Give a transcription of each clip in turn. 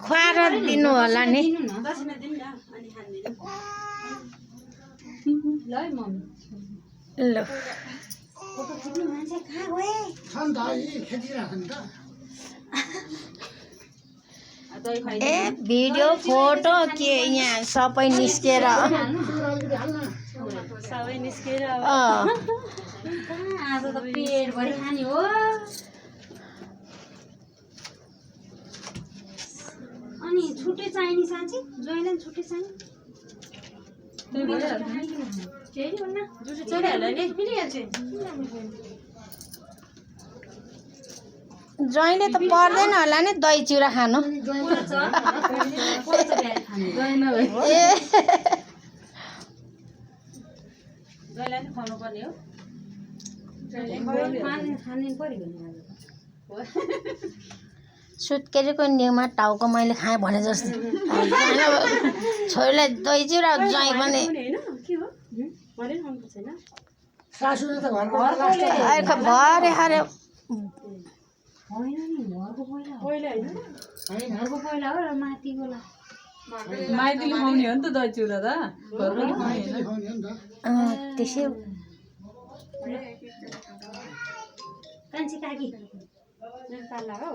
खुवाएर दिनु होला नि ल ए भिडियो फोटो के यहाँ सबै निस्केर आज त पेट भरि खाने हो अनि छुट्टै चाहिने साँच्ची ज्वाइँलाई छुट्टै चाहिने ज्वाइँले त पर्दैन होला नि दही चिउरा खानु सुत्केरीको निउमा टाउको मैले खाएँ भने जस्तो छोरीलाई दही चिउरा ज्वाइँ पनि भरे हरे माइतीले खुवाउने हो नि त दही चिउरा त त्यसै कान्छी काकी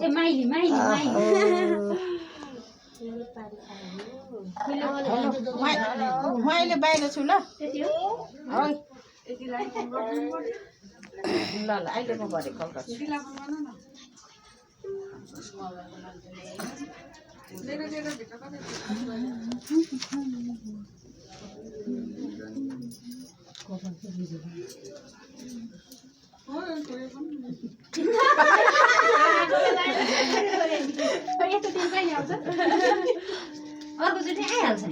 ए माइली माइली मैले बाहिर छु ल ल अहिले म भरे कल गर्छु अर्को चोटि आइहाल्छ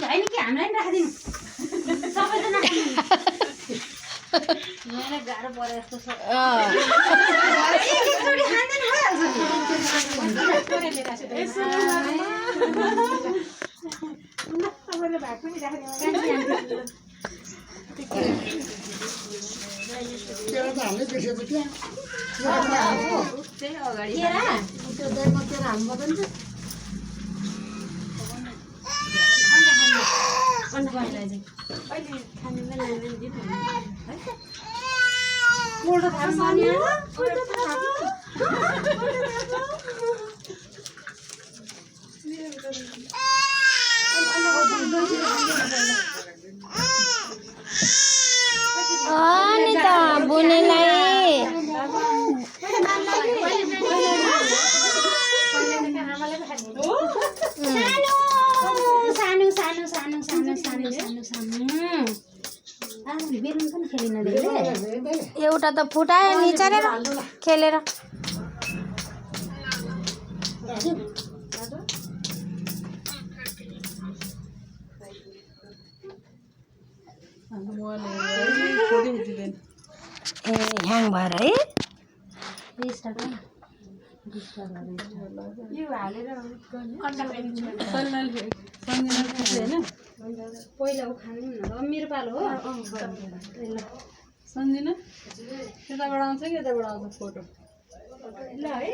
होइन कि हामीलाई पनि राखिदिनु सबैजना यहाँ गाह्रो परे जस्तो छ एकचोटि खाँदैन अनि त बुनेलाई सानो सानो सानो सानो सानो सानो सानो बेलुन पनि खेलिन एउटा त फुटायो निचारेर खेलेर ए ह्याङ भएर है पहिला उखाल्नु न मेरो पालो हो सम्झिन त्यताबाट आउँछ कि यताबाट आउँछ फोटो ल है